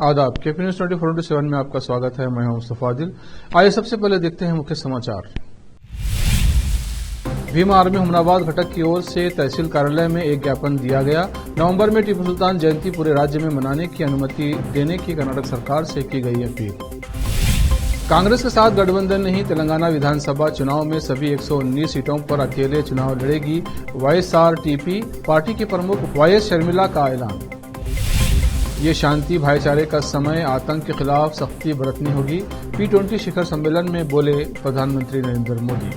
आदाब। KP news 24/7 में आपका स्वागत है। मैं हूं मुस्तफा आदिल। आइए सबसे पहले देखते हैं मुख्य समाचार। भीम आर्मी हुमनाबाद घटक की ओर से तहसील कार्यालय में एक ज्ञापन दिया गया। नवंबर में टीपू सुल्तान जयंती पूरे राज्य में मनाने की अनुमति देने की कर्नाटक सरकार से की गई अपील। कांग्रेस के साथ गठबंधन नहीं, तेलंगाना विधानसभा चुनाव में सभी 119 सीटों पर अकेले चुनाव लड़ेगी वाईएसआरटीपी। पार्टी के प्रमुख वाईएस शर्मिला का ऐलान। ये शांति भाईचारे का समय, आतंक के खिलाफ सख्ती बरतनी होगी। P20 शिखर सम्मेलन में बोले प्रधानमंत्री नरेंद्र मोदी।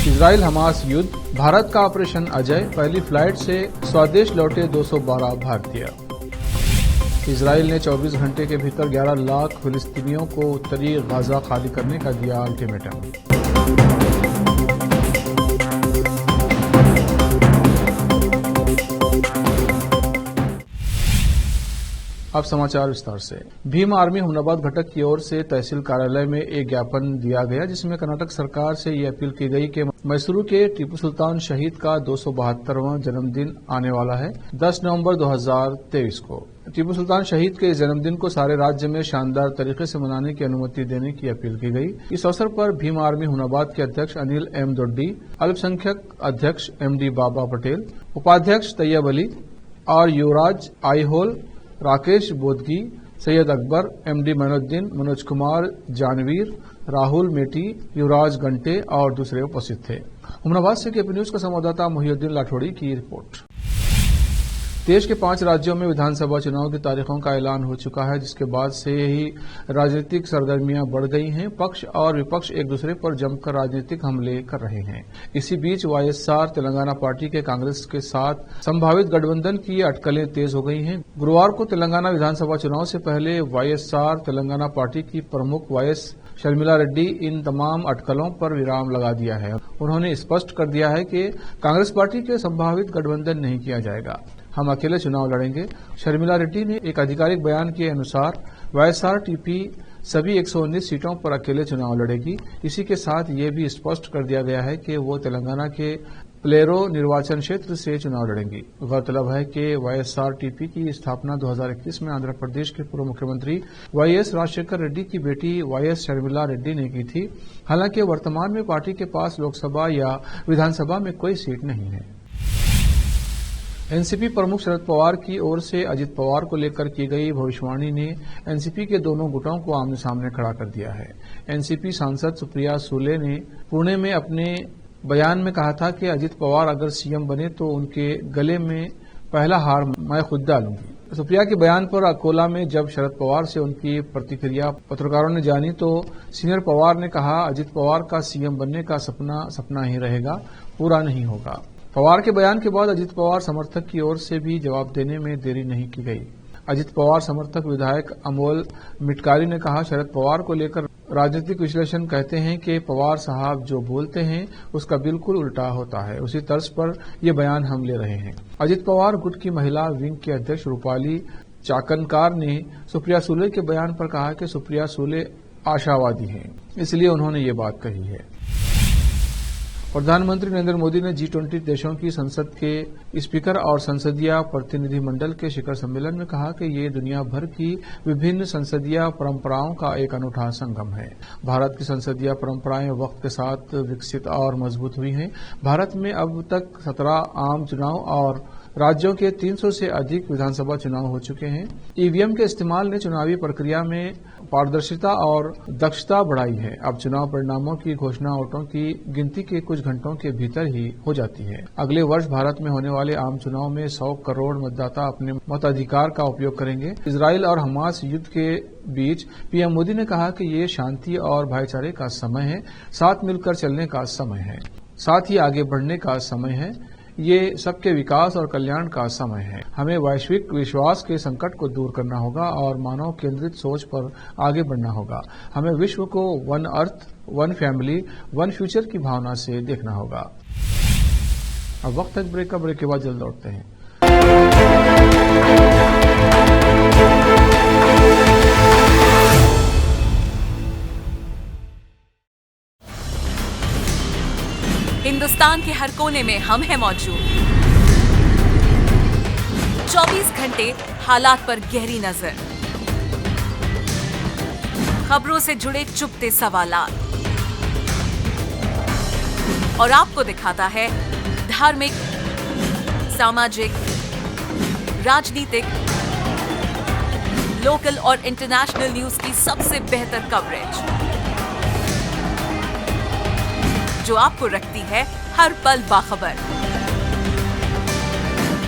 इजराइल हमास युद्ध, भारत का ऑपरेशन अजय, पहली फ्लाइट से स्वदेश लौटे 212 भारतीय। इजराइल ने 24 घंटे के भीतर 11 लाख फिलिस्तीनियों को उत्तरी गाजा खाली करने का दिया अल्टीमेटम। अब समाचार विस्तार से। भीम आर्मी हुमनाबाद घटक की ओर से तहसील कार्यालय में एक ज्ञापन दिया गया, जिसमें कर्नाटक सरकार से ये अपील की गई कि मैसूरू के टीपू सुल्तान शहीद का 272वां जन्मदिन आने वाला है 10 नवंबर 2023 को। टीपू सुल्तान शहीद के इस जन्मदिन को सारे राज्य में शानदार तरीके से मनाने की अनुमति देने की अपील की गई। इस अवसर पर भीम आर्मी हुमनाबाद के अध्यक्ष अनिल एम दोड्डी, अल्पसंख्यक अध्यक्ष MD बाबा पटेल, उपाध्यक्ष तैयब अली और युवराज आईहोल, राकेश बोदगी, सैयद अकबर, MD मैनुद्दीन, मनोज कुमार जानवीर, राहुल मेटी, युवराज घंटे और दूसरे उपस्थित थे। हुमनाबाद से केपी न्यूज का संवाददाता मोहिउद्दीन लाठौड़ी की रिपोर्ट। देश के 5 राज्यों में विधानसभा चुनाव की तारीखों का ऐलान हो चुका है, जिसके बाद से ही राजनीतिक सरगर्मियां बढ़ गई हैं। पक्ष और विपक्ष एक दूसरे पर जमकर राजनीतिक हमले कर रहे हैं। इसी बीच वाईएसआर तेलंगाना पार्टी के कांग्रेस के साथ संभावित गठबंधन की अटकलें तेज हो गई हैं। गुरुवार को तेलंगाना विधानसभा चुनाव से पहले वाईएसआर तेलंगाना पार्टी की प्रमुख वाईएस शर्मिला रेड्डी इन तमाम अटकलों पर विराम लगा दिया है। उन्होंने स्पष्ट कर दिया है कि कांग्रेस पार्टी के संभावित गठबंधन नहीं किया जाएगा, हम अकेले चुनाव लड़ेंगे। शर्मिला रेड्डी ने एक आधिकारिक बयान के अनुसार वाईएसआरटीपी सभी 119 सीटों पर अकेले चुनाव लड़ेगी। इसी के साथ ये भी स्पष्ट कर दिया गया है कि वो तेलंगाना के प्लेरो निर्वाचन क्षेत्र से चुनाव लड़ेंगी। गौरतलब है कि वाईएसआरटीपी की स्थापना 2021 में आंध्र प्रदेश के पूर्व मुख्यमंत्री वाईएस राजशेखर रेड्डी की बेटी वाईएस शर्मिला रेड्डी ने की थी। हालांकि वर्तमान में पार्टी के पास लोकसभा या विधानसभा में कोई सीट नहीं है। एनसीपी प्रमुख शरद पवार की ओर से अजित पवार को लेकर की गई भविष्यवाणी ने एनसीपी के दोनों गुटों को आमने सामने खड़ा कर दिया है। एनसीपी सांसद सुप्रिया सुले ने पुणे में अपने बयान में कहा था कि अजित पवार अगर सीएम बने तो उनके गले में पहला हार मैं खुद डालूंगी। सुप्रिया के बयान पर अकोला में जब शरद पवार से उनकी प्रतिक्रिया पत्रकारों ने जानी तो सीनियर पवार ने कहा, अजित पवार का सीएम बनने का सपना सपना ही रहेगा, पूरा नहीं होगा। पवार के बयान के बाद अजित पवार समर्थक की ओर से भी जवाब देने में देरी नहीं की गई। अजित पवार समर्थक विधायक अमोल मिटकारी ने कहा, शरद पवार को लेकर राजनीतिक विश्लेषण कहते हैं कि पवार साहब जो बोलते हैं उसका बिल्कुल उल्टा होता है। उसी तर्ज पर ये बयान हम ले रहे हैं। अजित पवार गुट की महिला विंग के अध्यक्ष रूपाली चाकनकार ने सुप्रिया सुले के बयान पर कहा कि सुप्रिया सुले आशावादी हैं, इसलिए उन्होंने ये बात कही है। प्रधानमंत्री नरेंद्र मोदी ने G20 देशों की संसद के स्पीकर और संसदीय प्रतिनिधिमंडल के शिखर सम्मेलन में कहा कि ये दुनिया भर की विभिन्न संसदीय परंपराओं का एक अनूठा संगम है। भारत की संसदीय परंपराएं वक्त के साथ विकसित और मजबूत हुई हैं। भारत में अब तक 17 आम चुनाव और राज्यों के 300 से अधिक विधानसभा चुनाव हो चुके हैं। ईवीएम के इस्तेमाल ने चुनावी प्रक्रिया में पारदर्शिता और दक्षता बढ़ाई है। अब चुनाव परिणामों की घोषणा वोटों की गिनती के कुछ घंटों के भीतर ही हो जाती है। अगले वर्ष भारत में होने वाले आम चुनाव में 100 करोड़ मतदाता अपने मताधिकार का उपयोग करेंगे। इजराइल और हमास युद्ध के बीच पीएम मोदी ने कहा कि ये शांति और भाईचारे का समय है, साथ मिलकर चलने का समय है, साथ ही आगे बढ़ने का समय है। ये सबके विकास और कल्याण का समय है। हमें वैश्विक विश्वास के संकट को दूर करना होगा और मानव केंद्रित सोच पर आगे बढ़ना होगा। हमें विश्व को one earth, one family, one future की भावना से देखना होगा। अब वक्त है ब्रेक का। ब्रेक के बाद जल्द लौटते हैं। हिंदुस्तान के हर कोने में हम हैं मौजूद। 24 घंटे हालात पर गहरी नजर, खबरों से जुड़े चुपते सवालात और आपको दिखाता है धार्मिक, सामाजिक, राजनीतिक, लोकल और इंटरनेशनल न्यूज की सबसे बेहतर कवरेज जो आपको रखती है हर पल बाखबर।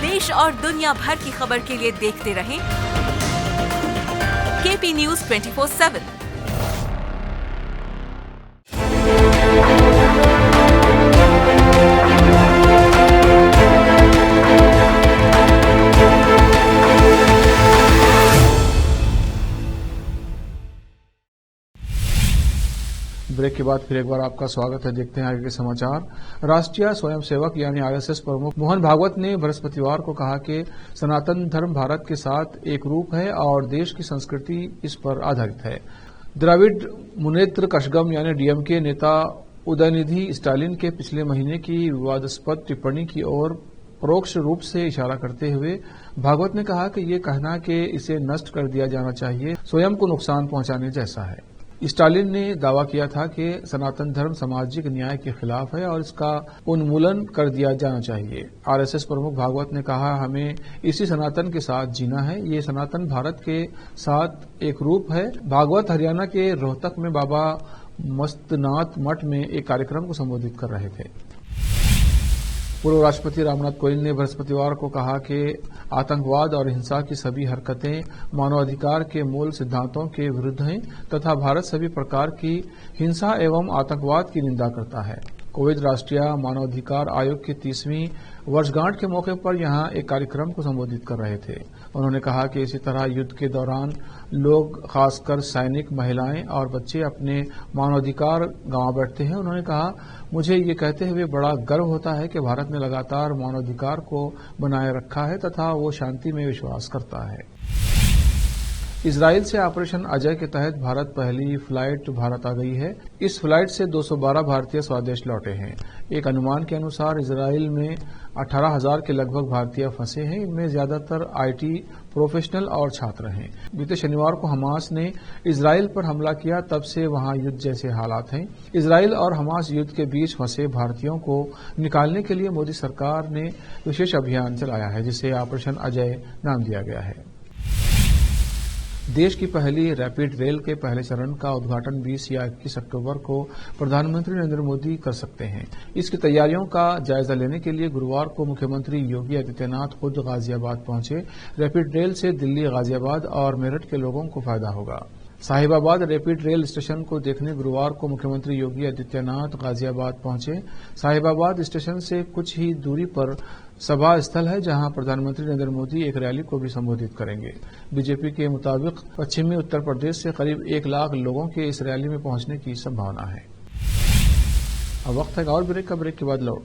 देश और दुनिया भर की खबर के लिए देखते रहें केपी न्यूज 24/7। ब्रेक के बाद फिर एक बार आपका स्वागत है। देखते हैं आगे के समाचार। राष्ट्रीय स्वयंसेवक यानी आरएसएस प्रमुख मोहन भागवत ने बृहस्पतिवार को कहा कि सनातन धर्म भारत के साथ एक रूप है और देश की संस्कृति इस पर आधारित है। द्रविड़ मुनेत्र कशगम यानी डीएमके नेता उदयनिधि स्टालिन के पिछले महीने की विवादास्पद टिप्पणी की ओर परोक्ष रूप से इशारा करते हुए भागवत ने कहा कि ये कहना कि इसे नष्ट कर दिया जाना चाहिए स्वयं को नुकसान पहुंचाने जैसा है। स्टालिन ने दावा किया था कि सनातन धर्म सामाजिक न्याय के खिलाफ है और इसका उन्मूलन कर दिया जाना चाहिए। आरएसएस प्रमुख भागवत ने कहा, हमें इसी सनातन के साथ जीना है। ये सनातन भारत के साथ एक रूप है। भागवत हरियाणा के रोहतक में बाबा मस्तनाथ मठ में एक कार्यक्रम को संबोधित कर रहे थे। पूर्व राष्ट्रपति रामनाथ कोविंद ने बृहस्पतिवार को कहा कि आतंकवाद और हिंसा की सभी हरकतें मानवाधिकार के मूल सिद्धांतों के विरुद्ध हैं तथा भारत सभी प्रकार की हिंसा एवं आतंकवाद की निंदा करता है। कोविंद राष्ट्रीय मानवाधिकार आयोग की 30वीं वर्षगांठ के मौके पर यहां एक कार्यक्रम को संबोधित कर रहे थे। उन्होंने कहा कि इसी तरह युद्ध के दौरान लोग, खासकर सैनिक, महिलाएं और बच्चे अपने मानवाधिकार गंवा बैठते हैं। उन्होंने कहा, मुझे ये कहते हुए बड़ा गर्व होता है कि भारत ने लगातार मानवाधिकार को बनाए रखा है तथा वो शांति में विश्वास करता है। इजराइल से ऑपरेशन अजय के तहत भारत पहली फ्लाइट भारत आ गई है। इस फ्लाइट से 212 भारतीय स्वदेश लौटे हैं। एक अनुमान के अनुसार इजराइल में 18,000 के लगभग भारतीय फंसे हैं। इनमें ज्यादातर आईटी प्रोफेशनल और छात्र हैं। बीते शनिवार को हमास ने इजराइल पर हमला किया, तब से वहां युद्ध जैसे हालात हैं। इजराइल और हमास युद्ध के बीच फंसे भारतीयों को निकालने के लिए मोदी सरकार ने विशेष अभियान चलाया है, जिसे ऑपरेशन अजय नाम दिया गया है। देश की पहली रैपिड रेल के पहले चरण का उद्घाटन 20 या 21 अक्टूबर को प्रधानमंत्री नरेंद्र मोदी कर सकते हैं। इसकी तैयारियों का जायजा लेने के लिए गुरुवार को मुख्यमंत्री योगी आदित्यनाथ खुद गाजियाबाद पहुंचे। रैपिड रेल से दिल्ली, गाजियाबाद और मेरठ के लोगों को फायदा होगा। साहिबाबाद रैपिड रेल स्टेशन को देखने गुरुवार को मुख्यमंत्री योगी आदित्यनाथ गाजियाबाद पहुंचे। साहिबाबाद स्टेशन से कुछ ही दूरी पर सभा स्थल है, जहां प्रधानमंत्री नरेंद्र मोदी एक रैली को भी संबोधित करेंगे। बीजेपी के मुताबिक पश्चिमी उत्तर प्रदेश से करीब 1 लाख लोगों के इस रैली में पहुंचने की संभावना है। अब वक्त है और ब्रेक का। ब्रेक के बाद लौट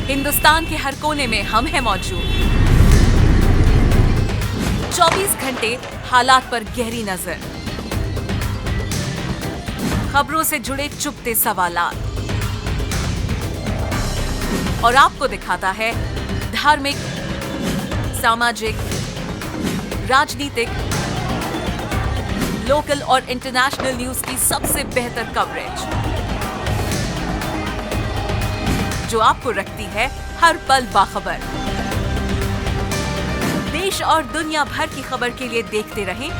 हिंदुस्तान के हर कोने में हम हैं मौजूद। 24 घंटे हालात पर गहरी नजर, खबरों से जुड़े चुपते सवालात और आपको दिखाता है धार्मिक, सामाजिक, राजनीतिक, लोकल और इंटरनेशनल न्यूज की सबसे बेहतर कवरेज जो आपको रखती है हर पल बाखबर। देश और दुनिया भर की खबर के लिए देखते रहें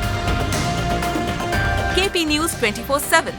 केपी न्यूज 24/7।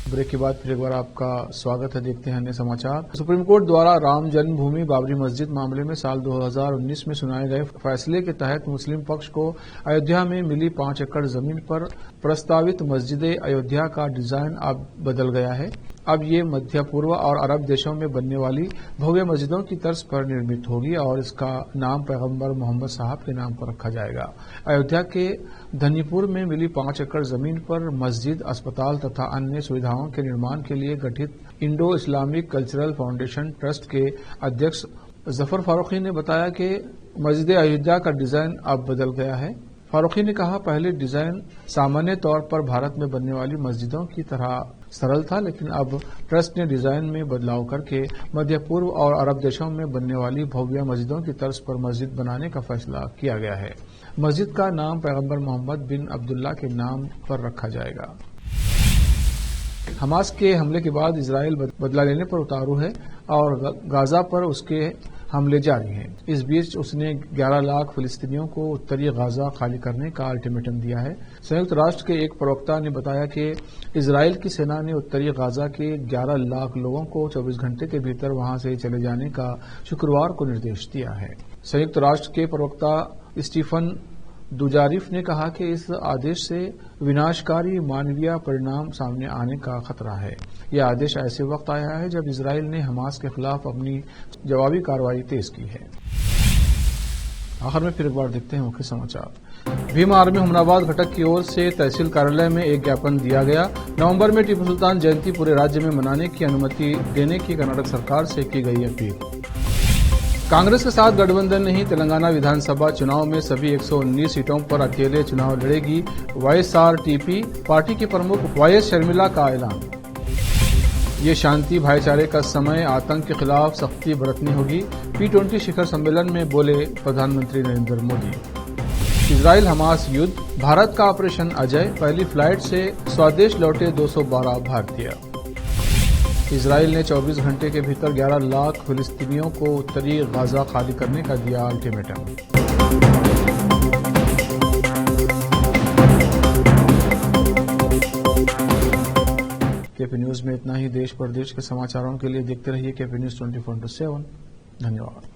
ब्रेक के बाद फिर एक बार आपका स्वागत है। देखते हैं अन्य समाचार। सुप्रीम कोर्ट द्वारा राम जन्मभूमि बाबरी मस्जिद मामले में साल 2019 में सुनाए गए फैसले के तहत मुस्लिम पक्ष को अयोध्या में मिली 5 एकड़ जमीन पर प्रस्तावित मस्जिद अयोध्या का डिजाइन अब बदल गया है। अब ये मध्य पूर्व और अरब देशों में बनने वाली भव्य मस्जिदों की तर्ज पर निर्मित होगी और इसका नाम पैगंबर मोहम्मद साहब के नाम पर रखा जाएगा। अयोध्या के धनीपुर में मिली 5 एकड़ जमीन पर मस्जिद, अस्पताल तथा अन्य सुविधाओं के निर्माण के लिए गठित Indo Islamic cultural foundation trust के अध्यक्ष जफर फारूकी ने बताया कि मस्जिद अयोध्या का डिजाइन अब बदल गया है। फारूकी ने कहा, पहले डिजाइन सामान्य तौर पर भारत में बनने वाली मस्जिदों की तरह सरल था, लेकिन अब ट्रस्ट ने डिजाइन में बदलाव करके मध्य पूर्व और अरब देशों में बनने वाली भव्य मस्जिदों की तर्ज पर मस्जिद बनाने का फैसला किया गया है। मस्जिद का नाम पैगंबर मोहम्मद बिन अब्दुल्ला के नाम पर रखा जाएगा। हमास के हमले के बाद इजराइल बदला लेने पर उतारू है और गाजा पर उसके हमले जारी हैं। इस बीच उसने 11 लाख फिलिस्तीनियों को उत्तरी गाजा खाली करने का अल्टीमेटम दिया है। संयुक्त राष्ट्र के एक प्रवक्ता ने बताया कि इजराइल की सेना ने उत्तरी गाजा के 11 लाख लोगों को 24 घंटे के भीतर वहां से चले जाने का शुक्रवार को निर्देश दिया है। संयुक्त राष्ट्र के प्रवक्ता स्टीफन दुजारिफ ने कहा कि इस आदेश से विनाशकारी मानवीय परिणाम सामने आने का खतरा है। यह आदेश ऐसे वक्त आया है जब इजराइल ने हमास के खिलाफ अपनी जवाबी कार्रवाई तेज की है। आखिर में फिर एक बार देखते हैं मुख्य समाचार। भीम आर्मी हुमनाबाद घटक की ओर से तहसील कार्यालय में एक ज्ञापन दिया गया। नवंबर में टीपू सुल्तान जयंती पूरे राज्य में मनाने की अनुमति देने की कर्नाटक सरकार से की गई अपील। कांग्रेस के साथ गठबंधन ने ही तेलंगाना विधानसभा चुनाव में सभी 119 सीटों पर अकेले चुनाव लड़ेगी। वाईएसआरटीपी पार्टी की प्रमुख वाईएस शर्मिला का ऐलान। ये शांति भाईचारे का समय, आतंक के खिलाफ सख्ती बरतनी होगी। P20 शिखर सम्मेलन में बोले प्रधानमंत्री नरेंद्र मोदी। इजराइल हमास युद्ध, भारत का ऑपरेशन अजय, पहली फ्लाइट से स्वदेश लौटे 212 भारतीय। इजराइल ने 24 घंटे के भीतर 11 लाख फिलिस्तीनियों को उत्तरी गाजा खाली करने का दिया अल्टीमेटम। केपी न्यूज में इतना ही। देश प्रदेश के समाचारों के लिए देखते रहिए केपी न्यूज 24/7। धन्यवाद।